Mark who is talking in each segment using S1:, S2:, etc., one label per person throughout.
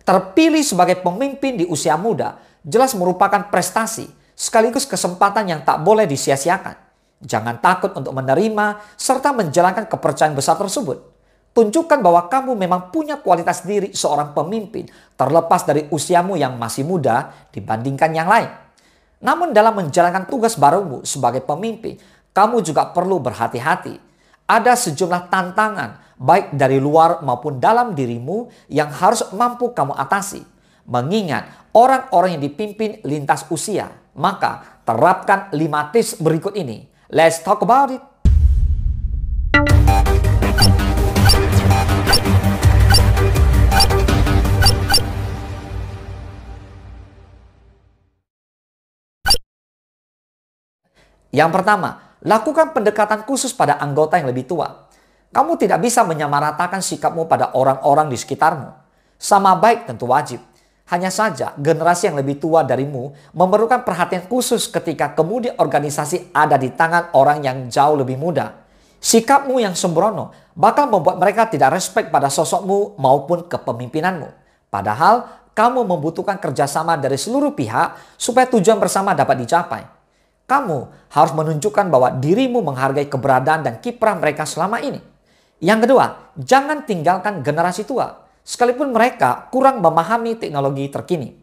S1: Terpilih sebagai pemimpin di usia muda jelas merupakan prestasi sekaligus kesempatan yang tak boleh disia-siakan. Jangan takut untuk menerima serta menjalankan kepercayaan besar tersebut. Tunjukkan bahwa kamu memang punya kualitas diri seorang pemimpin terlepas dari usiamu yang masih muda dibandingkan yang lain. Namun dalam menjalankan tugas barumu sebagai pemimpin, kamu juga perlu berhati-hati. Ada sejumlah tantangan baik dari luar maupun dalam dirimu yang harus mampu kamu atasi. Mengingat orang-orang yang dipimpin lintas usia, maka terapkan 5 tips berikut ini. Let's talk about it. Yang pertama, lakukan pendekatan khusus pada anggota yang lebih tua. Kamu tidak bisa menyamaratakan sikapmu pada orang-orang di sekitarmu. Sama baik tentu wajib. Hanya saja generasi yang lebih tua darimu memerlukan perhatian khusus ketika kemudi organisasi ada di tangan orang yang jauh lebih muda. Sikapmu yang sembrono bakal membuat mereka tidak respek pada sosokmu maupun kepemimpinanmu. Padahal kamu membutuhkan kerjasama dari seluruh pihak supaya tujuan bersama dapat dicapai. Kamu harus menunjukkan bahwa dirimu menghargai keberadaan dan kiprah mereka selama ini. Yang kedua, jangan tinggalkan generasi tua, sekalipun mereka kurang memahami teknologi terkini.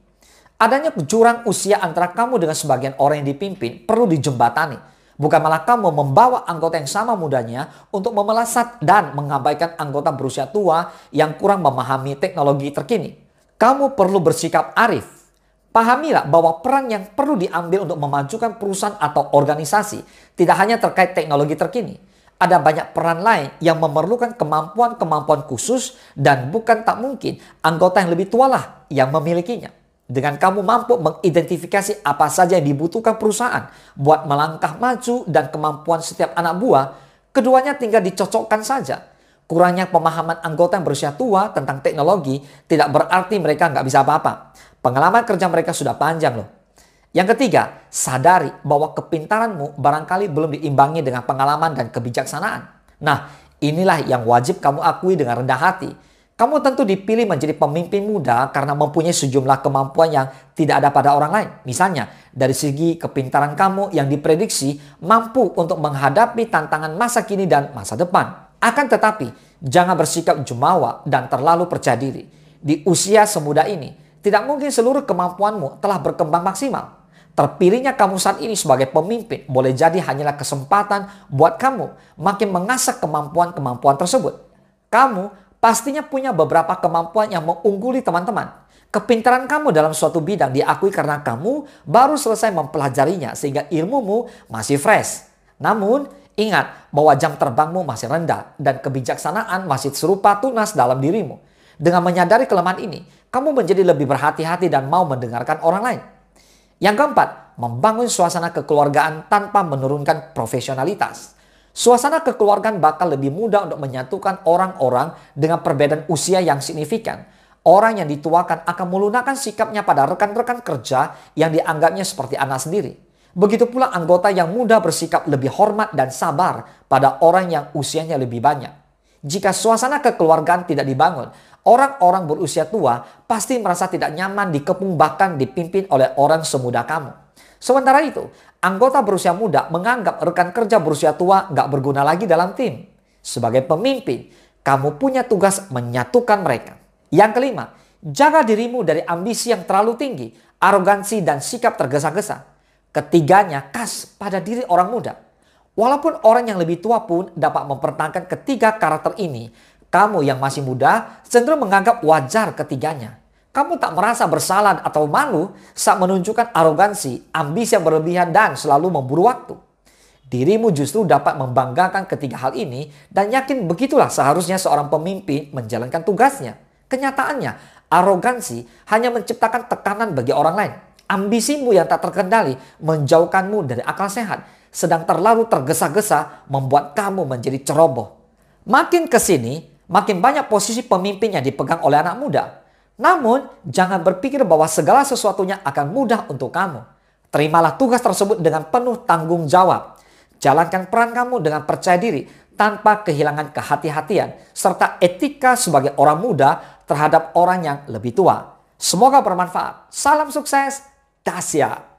S1: Adanya jurang usia antara kamu dengan sebagian orang yang dipimpin perlu dijembatani. Bukan malah kamu membawa anggota yang sama mudanya untuk memelasat dan mengabaikan anggota berusia tua yang kurang memahami teknologi terkini. Kamu perlu bersikap arif. Pahamilah bahwa peran yang perlu diambil untuk memajukan perusahaan atau organisasi tidak hanya terkait teknologi terkini. Ada banyak peran lain yang memerlukan kemampuan-kemampuan khusus dan bukan tak mungkin anggota yang lebih tua lah yang memilikinya. Dengan kamu mampu mengidentifikasi apa saja yang dibutuhkan perusahaan buat melangkah maju dan kemampuan setiap anak buah, keduanya tinggal dicocokkan saja. Kurangnya pemahaman anggota yang berusia tua tentang teknologi tidak berarti mereka nggak bisa apa-apa. Pengalaman kerja mereka sudah panjang loh. Yang ketiga, sadari bahwa kepintaranmu barangkali belum diimbangi dengan pengalaman dan kebijaksanaan. Nah, inilah yang wajib kamu akui dengan rendah hati. Kamu tentu dipilih menjadi pemimpin muda karena mempunyai sejumlah kemampuan yang tidak ada pada orang lain. Misalnya, dari segi kepintaran kamu yang diprediksi mampu untuk menghadapi tantangan masa kini dan masa depan. Akan tetapi, jangan bersikap jumawa dan terlalu percaya diri. Di usia semuda ini, tidak mungkin seluruh kemampuanmu telah berkembang maksimal. Terpilihnya kamu saat ini sebagai pemimpin boleh jadi hanyalah kesempatan buat kamu makin mengasah kemampuan-kemampuan tersebut. Kamu pastinya punya beberapa kemampuan yang mengungguli teman-teman. Kepintaran kamu dalam suatu bidang diakui karena kamu baru selesai mempelajarinya sehingga ilmumu masih fresh. Namun, ingat bahwa jam terbangmu masih rendah dan kebijaksanaan masih serupa tunas dalam dirimu. Dengan menyadari kelemahan ini, kamu menjadi lebih berhati-hati dan mau mendengarkan orang lain. Yang keempat, membangun suasana kekeluargaan tanpa menurunkan profesionalitas. Suasana kekeluargaan bakal lebih mudah untuk menyatukan orang-orang dengan perbedaan usia yang signifikan. Orang yang dituakan akan melunakkan sikapnya pada rekan-rekan kerja yang dianggapnya seperti anak sendiri. Begitu pula anggota yang muda bersikap lebih hormat dan sabar pada orang yang usianya lebih banyak. Jika suasana kekeluargaan tidak dibangun, orang-orang berusia tua pasti merasa tidak nyaman dikepung bahkan dipimpin oleh orang semuda kamu. Sementara itu, anggota berusia muda menganggap rekan kerja berusia tua nggak berguna lagi dalam tim. Sebagai pemimpin, kamu punya tugas menyatukan mereka. Yang kelima, jaga dirimu dari ambisi yang terlalu tinggi, arogansi dan sikap tergesa-gesa. Ketiganya khas pada diri orang muda. Walaupun orang yang lebih tua pun dapat mempertahankan ketiga karakter ini, kamu yang masih muda cenderung menganggap wajar ketiganya. Kamu tak merasa bersalah atau malu saat menunjukkan arogansi, ambisi yang berlebihan dan selalu memburu waktu. Dirimu justru dapat membanggakan ketiga hal ini dan yakin begitulah seharusnya seorang pemimpin menjalankan tugasnya. Kenyataannya, arogansi hanya menciptakan tekanan bagi orang lain. Ambisimu yang tak terkendali menjauhkanmu dari akal sehat, sedang terlalu tergesa-gesa membuat kamu menjadi ceroboh. Makin kesini, makin banyak posisi pemimpin yang dipegang oleh anak muda. Namun, jangan berpikir bahwa segala sesuatunya akan mudah untuk kamu. Terimalah tugas tersebut dengan penuh tanggung jawab. Jalankan peran kamu dengan percaya diri tanpa kehilangan kehati-hatian serta etika sebagai orang muda terhadap orang yang lebih tua. Semoga bermanfaat. Salam sukses, dahsyat.